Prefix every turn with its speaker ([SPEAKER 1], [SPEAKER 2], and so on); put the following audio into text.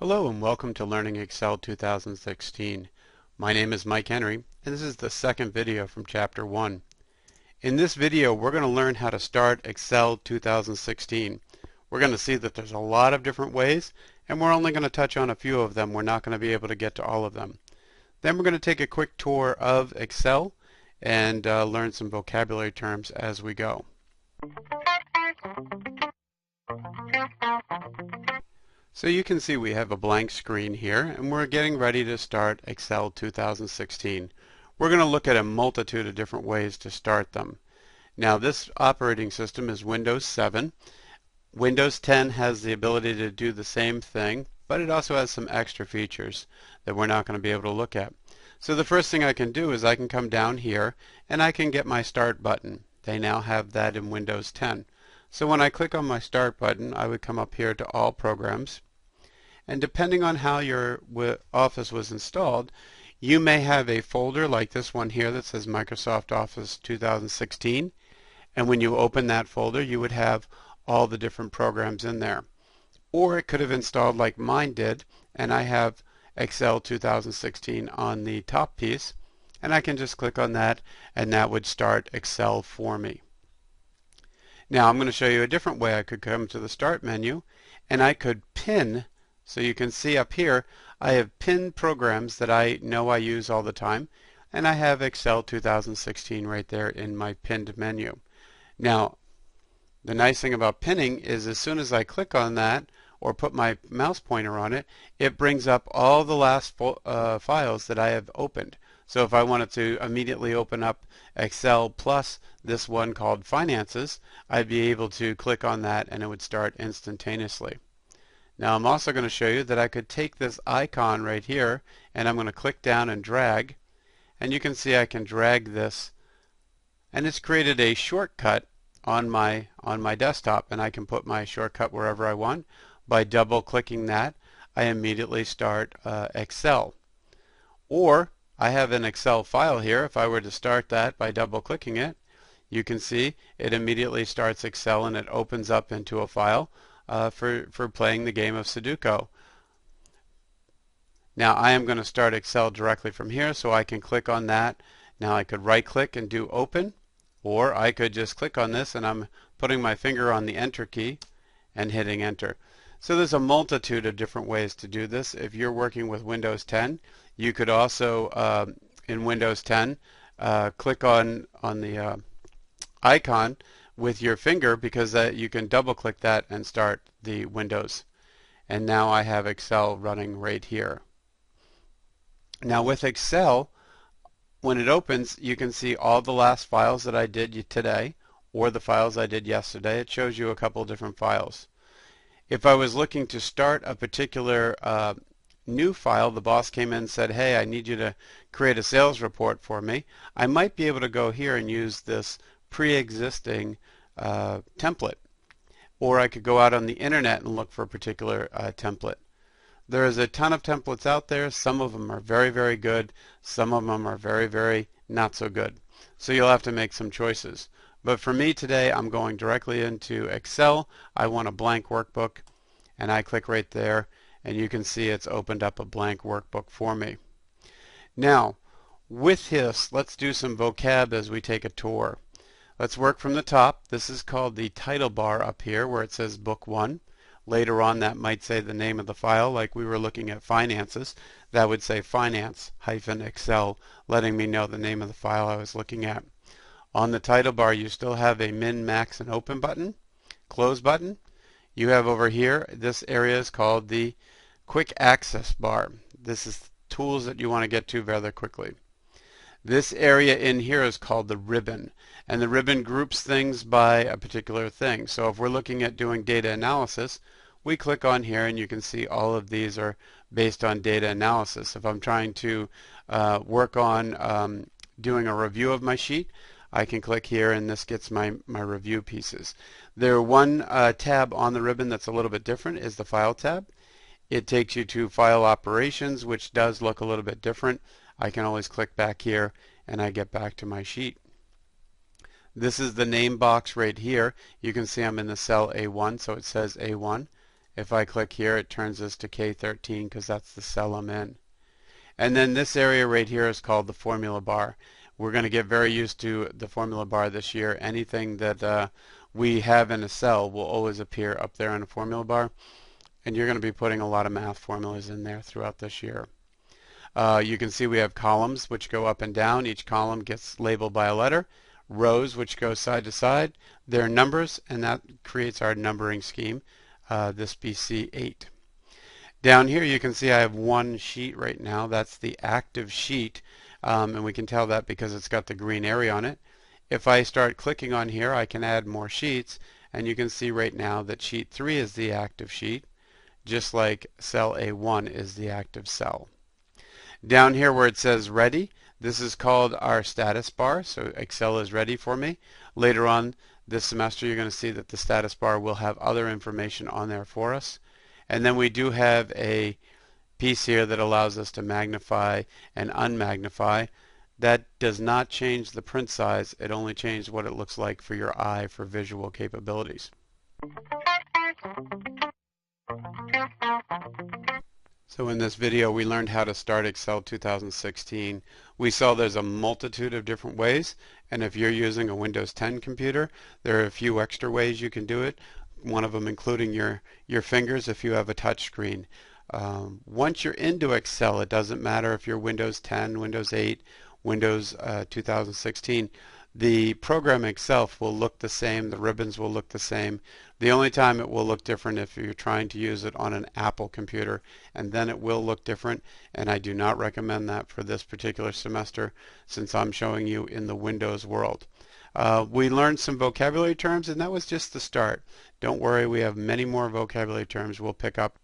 [SPEAKER 1] Hello and welcome to Learning Excel 2016. My name is Mike Henry and this is the second video from Chapter 1. In this video we're going to learn how to start Excel 2016. We're going to see that there's a lot of different ways and we're only going to touch on a few of them. We're not going to be able to get to all of them. Then we're going to take a quick tour of Excel and learn some vocabulary terms as we go. So you can see we have a blank screen here and we're getting ready to start Excel 2016. We're going to look at a multitude of different ways to start them. Now this operating system is Windows 7. Windows 10 has the ability to do the same thing, but it also has some extra features that we're not going to be able to look at. So the first thing I can do is I can come down here and I can get my Start button. They now have that in Windows 10. So when I click on my Start button, I would come up here to All Programs. And depending on how your Office was installed, you may have a folder like this one here that says Microsoft Office 2016. And when you open that folder, you would have all the different programs in there. Or it could have installed like mine did, and I have Excel 2016 on the top piece. And I can just click on that, and that would start Excel for me. Now I'm going to show you a different way. I could come to the Start menu, and I could pin. So you can see up here I have pinned programs that I know I use all the time, and I have Excel 2016 right there in my pinned menu. Now the nice thing about pinning is as soon as I click on that or put my mouse pointer on it, it brings up all the last files that I have opened. So if I wanted to immediately open up Excel plus this one called Finances, I'd be able to click on that and it would start instantaneously. Now I'm also going to show you that I could take this icon right here and I'm going to click down and drag, and you can see I can drag this and it's created a shortcut on my desktop, and I can put my shortcut wherever I want. By double clicking that, I immediately start Excel. Or I have an Excel file here. If I were to start that by double clicking it, you can see it immediately starts Excel and it opens up into a file for playing the game of Sudoku. Now I am going to start Excel directly from here, so I can click on that. Now I could right click and do open, or I could just click on this and I'm putting my finger on the enter key and hitting enter. So there's a multitude of different ways to do this. If you're working with Windows 10, you could also in Windows 10 click on the icon with your finger, because you can double click that and start the windows. And now I have Excel running right here. Now with Excel, when it opens, you can see all the last files that I did today or the files I did yesterday. It shows you a couple different files. If I was looking to start a particular new file, the boss came in and said, hey, I need you to create a sales report for me, I might be able to go here and use this pre-existing template. Or I could go out on the internet and look for a particular template. There is a ton of templates out there. Some of them are very, very good. Some of them are very, very not so good. So you'll have to make some choices. But for me today, I'm going directly into Excel. I want a blank workbook, and I click right there, and you can see it's opened up a blank workbook for me. Now, with this, let's do some vocab as we take a tour. Let's work from the top. This is called the title bar up here where it says Book 1. Later on that might say the name of the file, like we were looking at Finances. That would say Finance-Excel, letting me know the name of the file I was looking at. On the title bar you still have a Min, Max, and Open button, Close button. You have over here, this area is called the Quick Access bar. This is tools that you want to get to rather quickly. This area in here is called the ribbon, and the ribbon groups things by a particular thing. So if we're looking at doing data analysis, we click on here and you can see all of these are based on data analysis. If I'm trying to work on doing a review of my sheet, I can click here and this gets my review pieces. There one tab on the ribbon that's a little bit different is the File tab. It takes you to File Operations, which does look a little bit different. I can always click back here and I get back to my sheet. This is the name box right here. You can see I'm in the cell A1, so it says A1, If I click here, it turns this to K13 because that's the cell I'm in. And then this area right here is called the formula bar. We're going to get very used to the formula bar this year. Anything that we have in a cell will always appear up there in a formula bar, and you're going to be putting a lot of math formulas in there throughout this year. You can see we have columns which go up and down. Each column gets labeled by a letter. Rows which go side to side. They're numbers, and that creates our numbering scheme, this BC8. Down here you can see I have one sheet right now. That's the active sheet, and we can tell that because it's got the green area on it. If I start clicking on here, I can add more sheets, and you can see right now that sheet 3 is the active sheet, just like cell A1 is the active cell. Down here where it says ready, this is called our status bar, so Excel is ready for me. Later on this semester you're going to see that the status bar will have other information on there for us. And then we do have a piece here that allows us to magnify and unmagnify. That does not change the print size, it only changes what it looks like for your eye for visual capabilities. So in this video we learned how to start Excel 2016. We saw there's a multitude of different ways, and if you're using a Windows 10 computer, there are a few extra ways you can do it. One of them including your fingers if you have a touch screen. Once you're into Excel, it doesn't matter if you're Windows 10, Windows 8, Windows 2016. The program itself will look the same, the ribbons will look the same. The only time it will look different if you're trying to use it on an Apple computer, and then it will look different, and I do not recommend that for this particular semester since I'm showing you in the Windows world. We learned some vocabulary terms, and that was just the start. Don't worry, we have many more vocabulary terms we'll pick up